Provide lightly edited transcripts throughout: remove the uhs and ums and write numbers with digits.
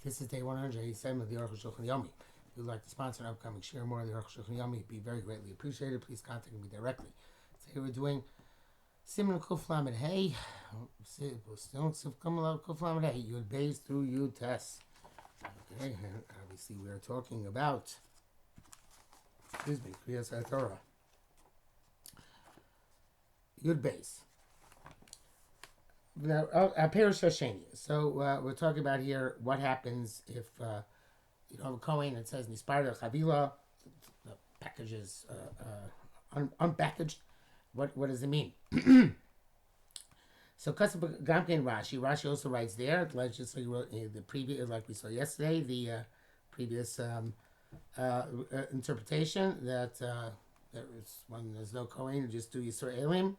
This is day 187 of the Arukh HaShulchan OC. If you'd like to sponsor an upcoming share more of the Arukh HaShulchan OC, it'd be very greatly appreciated. Please contact me directly. Today we're doing Siman Kuf Lamed Hey. Kuf Lamed Hey. Yud Beis through Yud Tes. Okay, and obviously we are talking about, Kriyas HaTorah. Yud Beis. Now, Perish Hasheni. So we're talking about here what happens if you don't have a Kohen. It says Nispar Chavila, the package is unpackaged. What does it mean? So Kasav Gamkein Rashi also writes there. Just so you wrote the previous, like we saw yesterday, the previous interpretation that there is when there's no Kohen, just do Yisraelim,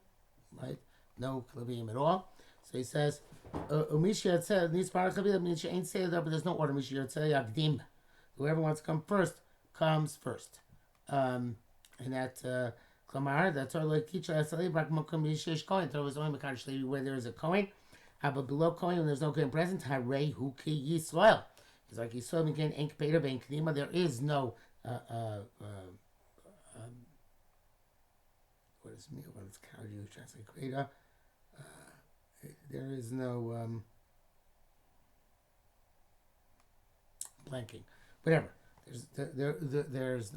right? No Klavim at all. So he says, Umisha said, ain't say that, but there's no order. Yagdim. Whoever wants to come first comes first. And that Klamar, that's our like teacher. There was only Makadosh Levi where there is a Kohen. But below Kohen, when there's no Kohen present, Harei Huki Yisrael. It's like Yisrael again, Enk Peter Ben Knima. There is no what is me? What is how do you translate Kreda? There is no blanking. Whatever. There's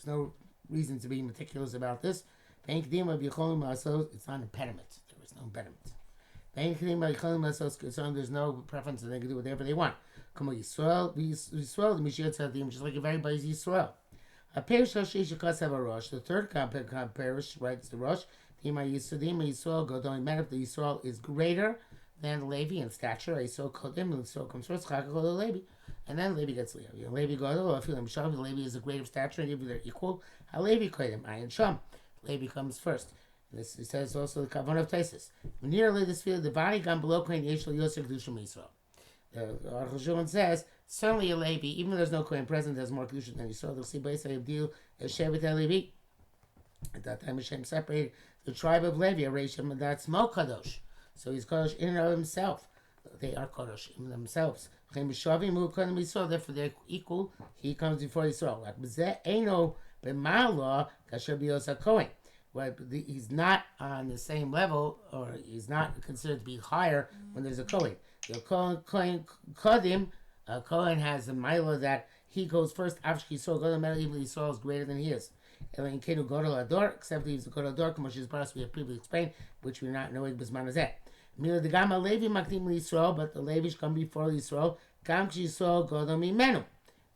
no reason to be meticulous about this. It's not an impediment. There is no impediment. There's no preference. They can do whatever they want. Come on, Yisrael, just like if everybody's Yisrael. A parish the third parish writes the Rosh. Yisrael go down. Matter if the Yisrael is greater than Levi in stature. Yisrael kodim, and Yisrael comes first. Levi, and then Levi gets Levi. Levi go to Levi is a greater stature, and they're equal. Levi kodim, Ayin Sham. Levi comes first. This it says also the Kavan of Taisis. Nearly this field, the body gone below Kohen Yeshel Yosef Kedushim Yisrael. The Arukh HaShulchan says certainly a Levi, even though there's no Kohen present, has more Kedusha than Yisrael. They'll see Beis Hayabdil Shevet Levi. At that time, Hashem separated the tribe of Levi, Rishon, and that's Mo Kadosh. So he's Kadosh in and of himself. They are Kadosh in themselves. Therefore, they're equal. He comes before Yisrael. He's not on the same level, or he's not considered to be higher when there's a Kohen. The Kohen has a mila that he goes first. After Yisrael is greater than he is. Except if he's a Godel Ador, which is part we have previously explained, which we're not knowing Bisman is that. Mila the Gama Levi Makdim Yisrael, but the Levish come before Yisrael. Gam Yisrael Godel Mimenu.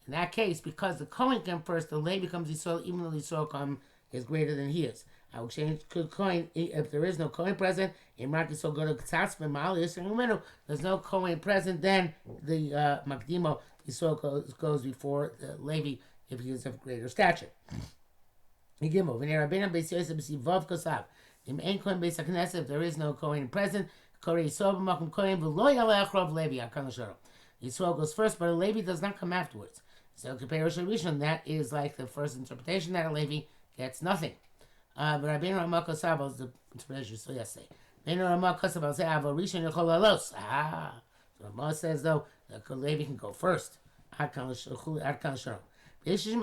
In that case, because the Kohen came first, the Levi comes Yisrael, even though Yisrael is greater than he is. I will change Kohen if there is no Kohen present. In Rak Yisrael Godel K'tzatz B'Mal Yisrael Mimenu. There's no Kohen present, then the Makdimo Yisrael goes before the Levi if he is of greater stature. If there is no Kohen present, Yisrael goes first, but a Levi does not come afterwards. So that is like the first interpretation that a Levi gets nothing. But Rabbeinu Ramah Kosav is the interpretation so yesterday. Rabbeinu Ramah Kosav say Rishon Yechol Alos. So Ramah says though that Levi can go first. Ad kan l'sharon. Those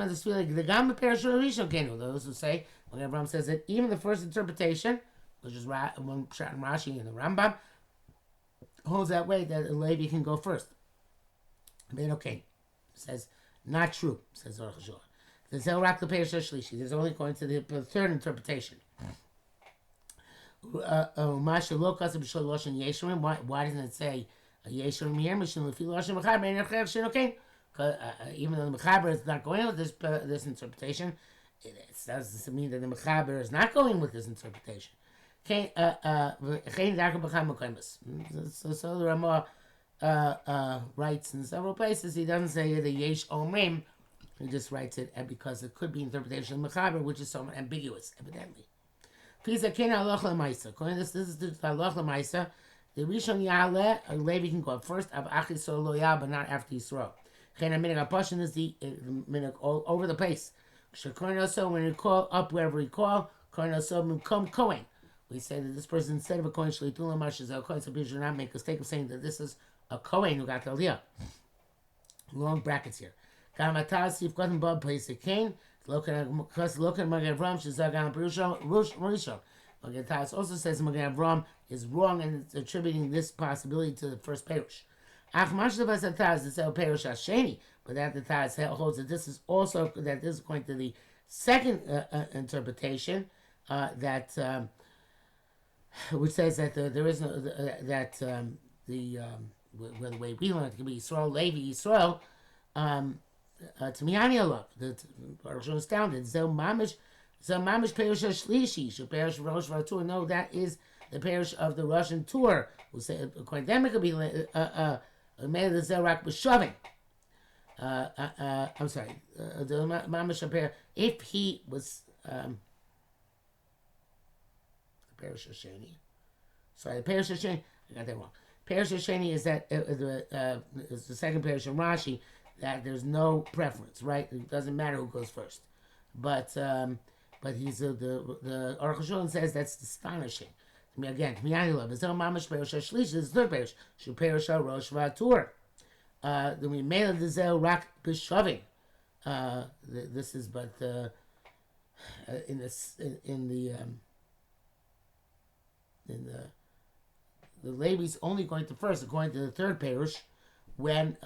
who say, when Abraham says that even the first interpretation, which is one shot in Rashi and the Rambam, holds that way that a Levi can go first. But okay, says not true, says Arukh HaShulchan. There's only going to the third interpretation. Why doesn't it say Yeshurun here? Even though the Mechaber is not going with this interpretation, it doesn't mean that the Mechaber is not going with this interpretation. So the Ramah writes in several places, he doesn't say the Yesh Omrim, he just writes it because it could be interpretation of Mechaber, which is somewhat ambiguous, evidently. This is the Halach L'Maisa. The Rishon Ya'aleh, Levi can go up first, but not after Yisrael. A portion is the minhag all over the place. When you call up wherever you call, come Kohen. We say that this person, instead of a Kohen, Shlitulam Mash is a Kohen, so people should not make a mistake of saying that this is a Kohen who got the Aliyah. long brackets here. Kamatas you've gotten Bob place a cane. Looking at Magen Avram, Shizagan Rishon. Magen Taras also says Magen Avram is wrong and it's attributing this possibility to the first parish. Achmash the Vasataz is El Parish Hasheni, but that the Taz holds that this is also that this is going to the second interpretation that which says that there is no that the way we learn it can be Yisrael Levi Yisrael. To Miyani Allah, the Arukh is astounded. Zel Mamish Parish Shlishi, should Parish Rosh Vatur. No, that is the parish of the Russian tour. Who say according to them it could be made of the Zerak B'Shavin. I'm sorry, the Mamish Parish. If he was the Parish Sheni. Sorry, the Parish Sheni. I got that wrong. Parish Sheni is that is the second parish in Rashi. That there's no preference, right? It doesn't matter who goes first. But he's the Arukh HaShulchan says that's astonishing. Again, Miyani love. Is Mamash Parish Shlish? This is the third parish. Shu Parish Rosh Vatur. Then we made the Zel Rak B'Shavin. This is but in the Levi's only going to first, according to the third parish, when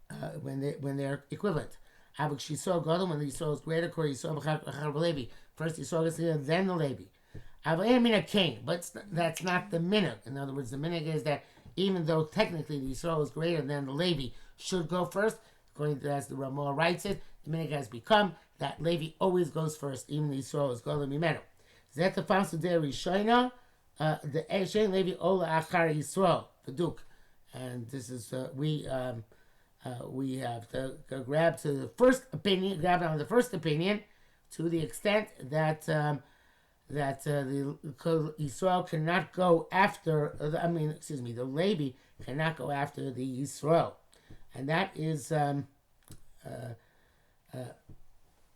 they're equivalent. Avik Shisol Godel, when the Yisrael is greater, Kor Yisrael B'Char Levi. First Yisrael is here, then the Levi. Avayim Minhag Cain, but that's not the minhag. In other words, the minhag is that even though technically the Yisrael is greater than the Levi, should go first, according to as the Ramah writes it, the minhag has become that Levi always goes first, even the Yisrael is Godel Mimenu. Zet the Fausta de Rishayna, the Eshen Levi Ola Achar Yisrael, the Duke. And this is, we have to grab to the first opinion, grab on the first opinion, to the extent that the Yisrael cannot go after. The Levi cannot go after the Yisrael, and that is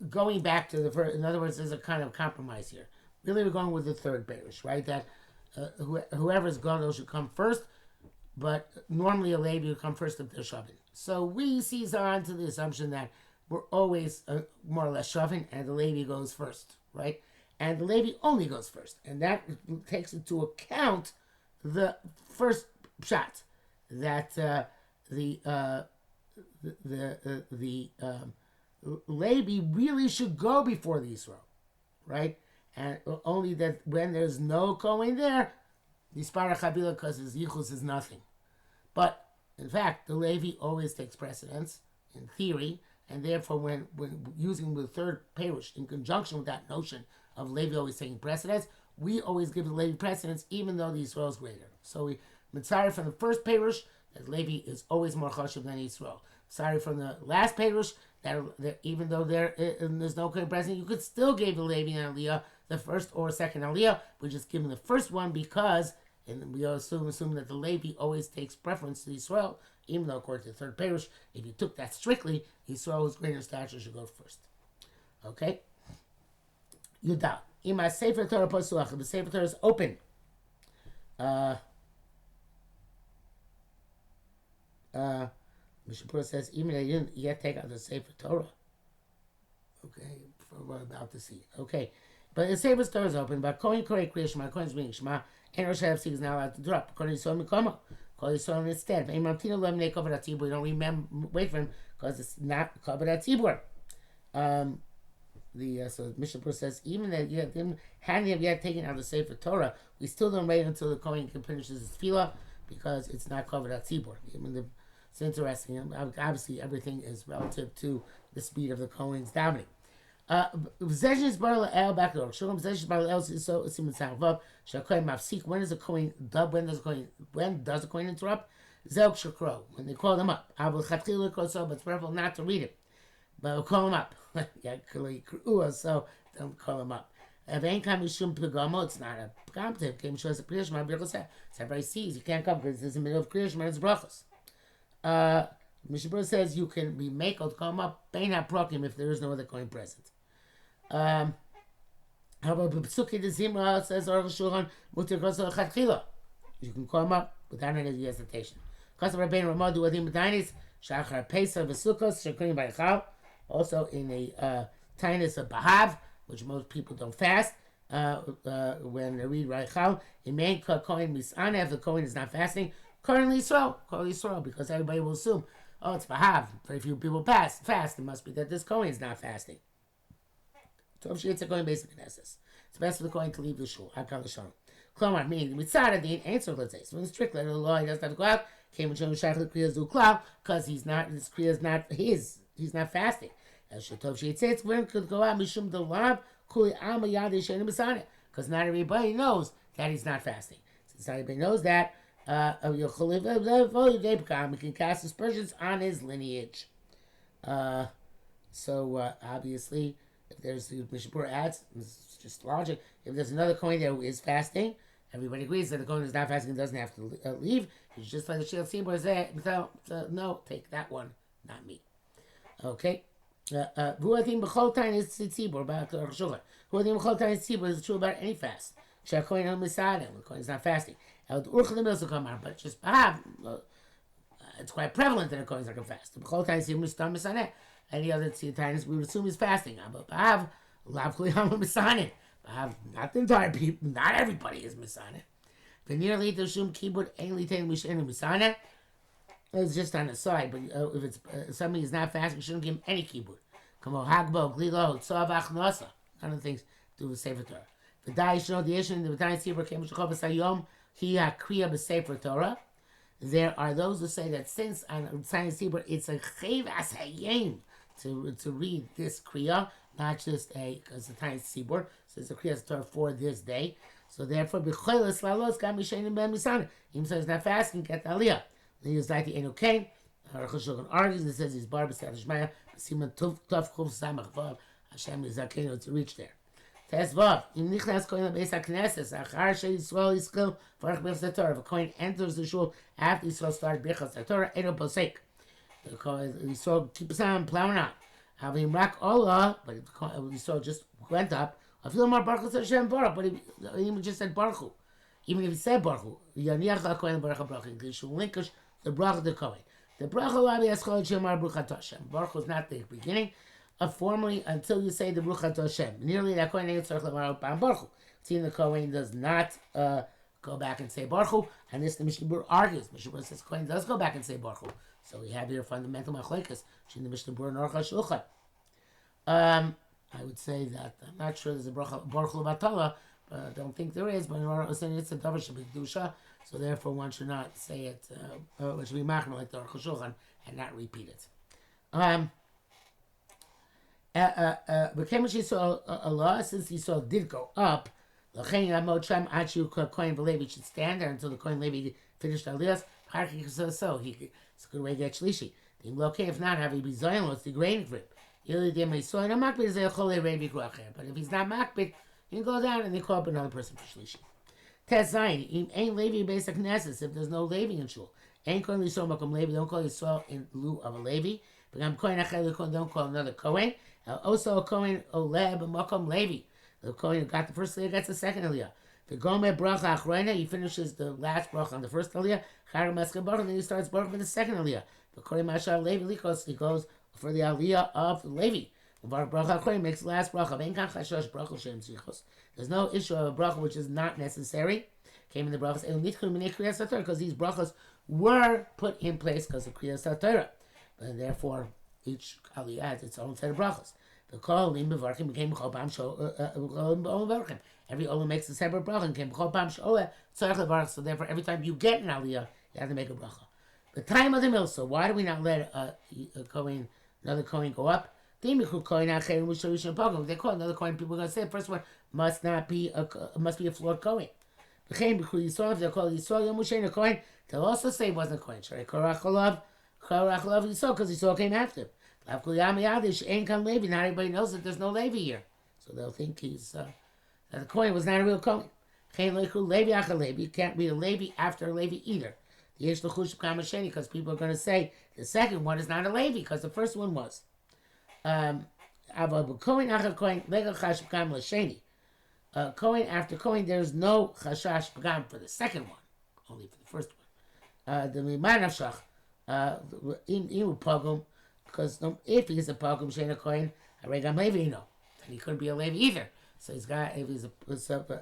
going back to the first. In other words, there's a kind of compromise here. Really, we're going with the third parish, right? That whoever's Gadol should come first, but normally a Levi will come first if they're shoving. So we seize on to the assumption that we're always more or less shoving, and the Levi goes first, right? And the Levi only goes first, and that takes into account the first shot that the Levi really should go before the Yisrael, right? And only that when there's no going there, Yispara Chabila, because his yichus is nothing. But in fact, the Levi always takes precedence in theory, and therefore, when using the third parish in conjunction with that notion of Levi always taking precedence, we always give the Levi precedence, even though the Yisrael is greater. So we mitzvah from the first parish that Levi is always more chashuv than Yisrael. Sorry from the last parish that even though there's no current precedent, you could still give the Levi an aliyah, the first or second aliyah. We're just giving the first one because. And we assume that the Levi always takes preference to Yisrael, even though according to the third parish, if you took that strictly, Yisrael who's greater in stature should go first. Okay? Yudah. Ima Sefer Torah Pasuach. The Sefer Torah is open. Mishapur says, even they didn't yet take out the Sefer Torah. Okay? We're about to see. Okay. But the Sefer Torah is open. But Kohen Korei Kriya Shema, Kohen's being Shema, and Rosh Hashanah is not allowed to drop. According to Yisrael Mikomo. Call Yisrael instead. We don't wait for him because it's not covered at Tzibur. So Mishnah says even that hadn't yet taken out the Sefer Torah, we still don't wait until the Kohen finishes his tefillah because it's not covered at Tzibur. It's interesting. Obviously, everything is relative to the speed of the Kohen's davening. When does the Kohen interrupt? When they call them up. But it's preferable not to read it. But we'll call them up. So don't call them up. It's not a competitive. Everybody sees you can't come because it's in the middle of Kriya Shema and it's brachos. Mishabur says you can be makel to come up, Bein HaProkim, if there is no other coin present. How about B'Psuki de Zimra says Arukh HaShulchan Mutir Kosel Chadchila. You can call him up without any hesitation. Kosav Rabbeinu Ramah do Adim B'Dainis Shachar Pesach v'Sukkos Shekonim B'Chal. Also in a tinus of Bahav, which most people don't fast. When they read Raichal, it may Kohen Misana if the Kohen is not fasting. Currently so, because everybody will assume, oh, it's Bahav. Very few people fast. It must be that this Kohen is not fasting. Tov Sheitza Kohen basic Knesses. It's best for the Kohen to leave the shul. Hakal Shalom. Klomar, meaning Mitzvah Din answer, let's say. So in the strict letter of the law, he doesn't have to go out. Came with Shem Shach Kriya Zu Klal, because his Kriya is not his. He's not fasting. As Shetov Sheitza, when could go out Mishum Delav Kuli Alma Yadi Shein Misana, because not everybody knows that he's not fasting. Since not everybody knows that, we can cast aspersions on his lineage. So obviously, if there's the Mishapur adds, it's just logic. If there's another Kohen there who is fasting, everybody agrees that the Kohen is not fasting and doesn't have to leave. It's just like the Shil Tzibur said, no, take that one, not me. Okay. Who I think b'chol time is tzibur about Arukh HaShulchan. Who I think b'chol time is tzibur is true about any fast. Shakoyin al misada, when the Kohen is not fasting. But just it's quite prevalent that a Kohen is not going to fast. B'chol time is tzibur any other times we would assume he's fasting. But Bahav, lav kli hama misanin. Bahav, not the entire people, not everybody is misanin. V'nir leit shum kibud ein litain mishenu misanin. It's just on the side, but if it's somebody is not fasting, you shouldn't give him any kibud. Come on, hagbo, glilo, tzav achnasa. None of the things do with Sefer Torah. The dai should know the issue in the B'tai Tzibur came to Chavas Hayom, he hakriya b'Sefer Torah. There are those who say that since on B'tai Tzibur it's a chayv as hayim to read this kriya, not just because the B'tai Tzibur says the kriya Torah for this day. So therefore, b'cholas lalos gam mishenim ben misana. Even so he's not fasting, get the aliyah. Then he was like the Enokain. Arukh HaShulchan argues and says he's bar b'sad Shmaya, b'siman tov chuf samach vav. Hashem is zakenu to reach there. Tes vav. Im nichnas kohen beis haknesses achar sheYisrael yiskel varach b'chas Torah. If a kohen enters the shul after Yisrael started b'chas Torah, eno posek. The kohen Yisrael keeps on plowing on. Having rak Allah, but Yisrael just went up. I feel more baruch Hashem baruch, but he just said baruch Hu. Even if he said baruch Hu, yaniach hakohen baruch habrach. He should linkish the bracha the kohen. The bracha labi eschol shemar bruchat Hashem. Baruch was not the beginning of formally until you say the bruchat Hashem. Nearly that kohen ain't tzarich lemar b'am baruch Hu. Seeing the kohen does not go back and say baruch Hu, and this the Mishnah Berurah argues. Mishnah Berurah says kohen does go back and say baruch Hu. So we have here fundamental machlekes between the Mishnah Berurah and Arukh HaShulchan. I would say that I'm not sure there's a bracha baruch Hu batala, but I don't think there is. But in order to say it's a davar shebekdusha. So therefore, one should not say it. It should be machmer like the Arukh HaShulchan and not repeat it. But saw Allah, since Yisrael did go up, Kohen Levi should stand there until the Kohen Levi finished Aliyah. So it's a good way to get shlishi. If not, have he be zoyin, it's degrading for him. But if he's not makbid, he can go down and they call up another person for shlishi. Test Zayin, ain't Levi basic Knesses if there's no Levi in shul. Ain't calling Yisrael makom Levi, don't call Yisrael in lieu of a Levi. But I'm Kohen Achel, don't call another Kohen. Also a Kohen Oleb makom Levi. The Kohen who got the first Aliyah gets the second Aliyah. The Gomer Bracha Achrona, he finishes the last bracha on the first Aliyah. Chayim Maschel Baruch, and then he starts Baruch for the second Aliyah. The Kohen Mashal Levi Likos, he goes for the Aliyah of Levi. Bracha Achrona makes the last bracha. There's no issue of a bracha which is not necessary. Came in the brachas because these brachas were put in place because of Kriyas Torah. And therefore, each aliyah has its own set of brachas. The kol lim bevarchim became chol pam bevarchim. Every olam makes a separate bracha and came chol pam tzarich levarach. So therefore, every time you get an aliyah, you have to make a bracha. The time of the mill. So why do we not let another kohen go up? They call another coin. People are going to say the first one must be a flawed coin. If they call Yisrael Yom Moshe a coin, they'll also say it wasn't a coin. Korach Yisrael because Yisrael came after him. Not everybody knows that there's no Levi here, so they'll think that the coin was not a real coin. You can't read a Levi after a Levi either. Because people are going to say the second one is not a Levi because the first one was. Coin after coin, there's no chashash pagam for the second one, only for the first one. The mimanavshach in pogum, because if he's a pogum shein a kohen, haregam levi no, then he couldn't be a levi either. So he's got if he's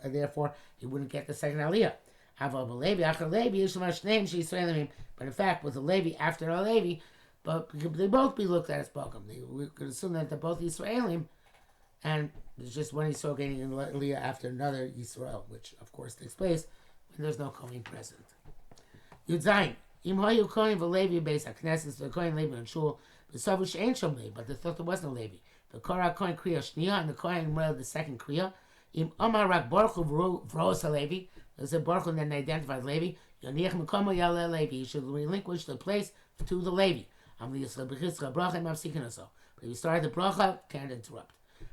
therefore he wouldn't get the second aliyah. Aval levi after levi yishmash name she Israelim, but in fact with a levi after a levi, but they both be looked at as pogum. We could assume that they're both Israelim, and there's just one Yisrael getting an aliyah after another Yisrael, which of course takes place when there's no kohen present. Yud Zayin. Im hayu kohen v'levi beis haknesses the kohen levi and shul v'savu she'ein shom levi, but they thought there wasn't a levi. The kora kohen kriya shniya and the kohen read the second kriya. Im omar rak baruch hu v'ros levi. There's a baruch hu and then identified levi. Yoniach mekomo yale levi. He should relinquish the place to the levi. Am liyisra b'chitzra bracha im avsikin oso. But if you start the bracha, can't interrupt.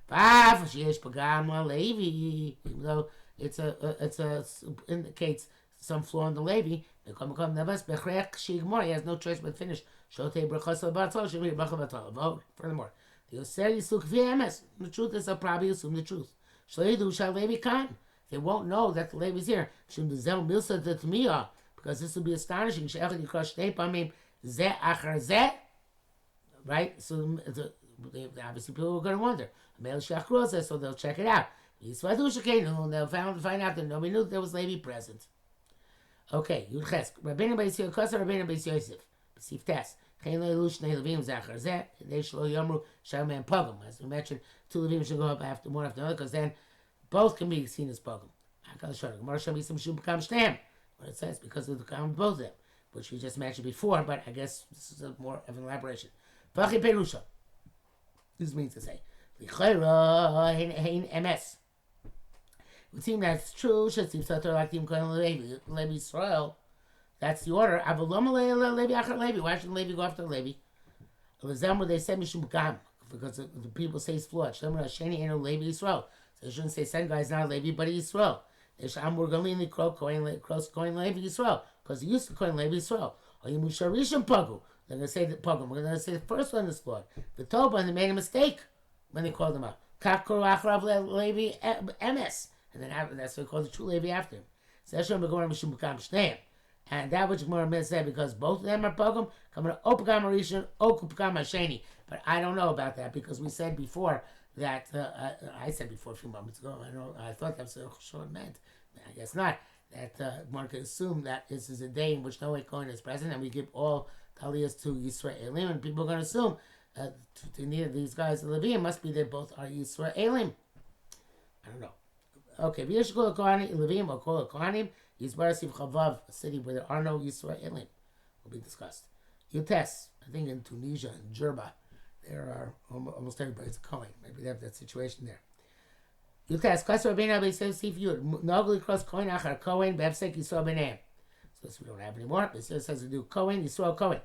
V'af sheyesh pagam levi. Even though it indicates some flaw in the levi. He has no choice but to finish. Furthermore, the truth is they'll probably assume the truth. They won't know that the levi is here. Because this will be astonishing. Right? So obviously people are going to wonder. So they'll check it out. They'll find out that nobody knew there was levi present. Okay, Yudches. Rabbeinu Beis Yosef, Rabbeinu Beis Yosef. Besif Tes. Chein leilu shnei levim zachar zeh. They shlo yomru shalmei pogum. As we mentioned, two levim should go up after one after another, because then both can be seen as pogum. Hakal Shor. Gemara shall be some shum bekam shneim. What it says, because of the count of both of them, which we just mentioned before, but I guess this is more of an elaboration. Vachi perusha. This means to say, lichayra hein emes. It would seem that's true. That's the order. Why shouldn't Levi go after Levi? They said because the people say it's flawed. So they shouldn't say second guy is not Levi, but Yisrael. We're going to cross coin Levi Yisrael because he used to coin Levi Yisrael. Or you Musharishim Pagu. They're going to say the Pogum. We're going to say the first one is flawed. The Toba, they made a mistake when they called him out. Kakor Achrav Levi MS. And then that's what we call the true Levi after him. And that which Gemara said, because both of them are Pogum, coming to Opagam Rishon, Okupagam Hasheni. But I don't know about that because we said before that, I said before a few moments ago, I thought that's what Shon meant. I guess not. That one could assume that this is a day in which no Kohen is present and we give all Taliyas to Yisraelim, and people are going to assume to neither of these guys, the Leviim, must be they both are Yisraelim. I don't know. Okay, V'yeshkol Kohanim, Levim, or Kol Kohanim, Yisbarasiv Chavav, a city where there are no Yisraelim, will be discussed. Yutes, I think in Tunisia, in Jerba, there are almost everybody's a Kohen. Maybe they have that situation there. Yutes, Kasar Rabbeinu B'Yosef Yud, Nogli Cross Kohen Achar Kohen, B'Efsek Yisrael B'Neim. So this we don't have anymore, but it says to do Kohen, Yisrael Kohen.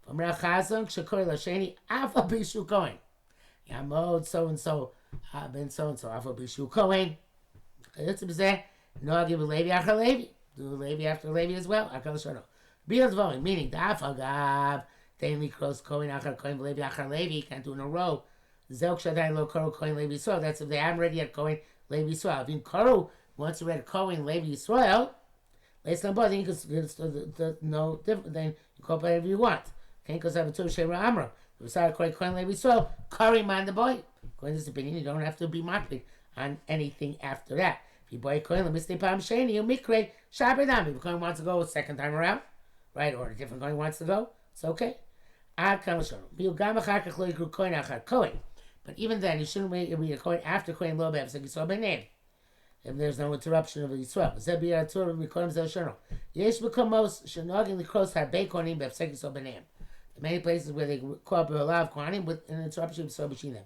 From Rachazon, Shakor Lasheni, Afa Bishu Kohen. Yamod so-and-so, Ben so-and-so, Afa Bishu Kohen. No, I'll give a Levi after Levi. Do a Levi after Levi as well. Meaning, the Afagav, Daily Cross Coin Achar Coin Levi Achar Levi, can't do in a row. Zelk Shadai Lo Koro Coin Levi Yisrael. That's if they haven't read yet Coin Levi Yisrael. If you Koro, once you read Coin Levi Yisrael, let's not bother. No different. Then you call it whatever you want. Okay, because I have a two Shema Amra. If you start Coin Levi Yisrael, Kari man the boy. According to this opinion, you don't have to be mocked on anything after that. If you buy coin, let me stay palm sheni, you mikre, shabedam. If a coin wants to go a second time around, right, or a different coin wants to go, it's okay. But even then, you shouldn't wait to read a coin after coin low bab, like you saw by name. If there's no interruption of the Yisrael. In many places where they call up a lot of Kohanim with an interruption of Yisrael between them.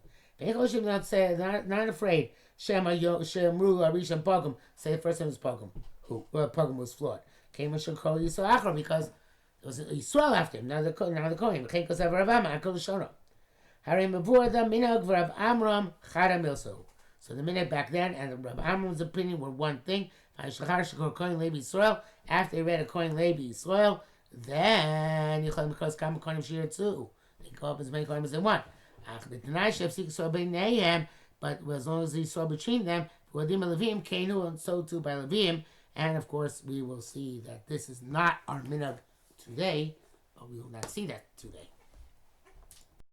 Not afraid. Shemru Arishon Pogum. Say the first one was Pogum. Pogum was flawed. Came and should call Yisrael Achra because it was Yisrael after him. Now the Kohen. Because of Rav Amma, Akol Shono. Harim Mavur the Minag Rav Amram Chara Milso. So the minute back then and Rav Amram's opinion were one thing. After they read a Kohen Levi Yisrael, then you can cross Kam Kohen Shir too. They go up as many Kohen as they want. But as long as he saw between them, and so too by Levim, and of course we will see that this is not our minhag today, we will not see that today.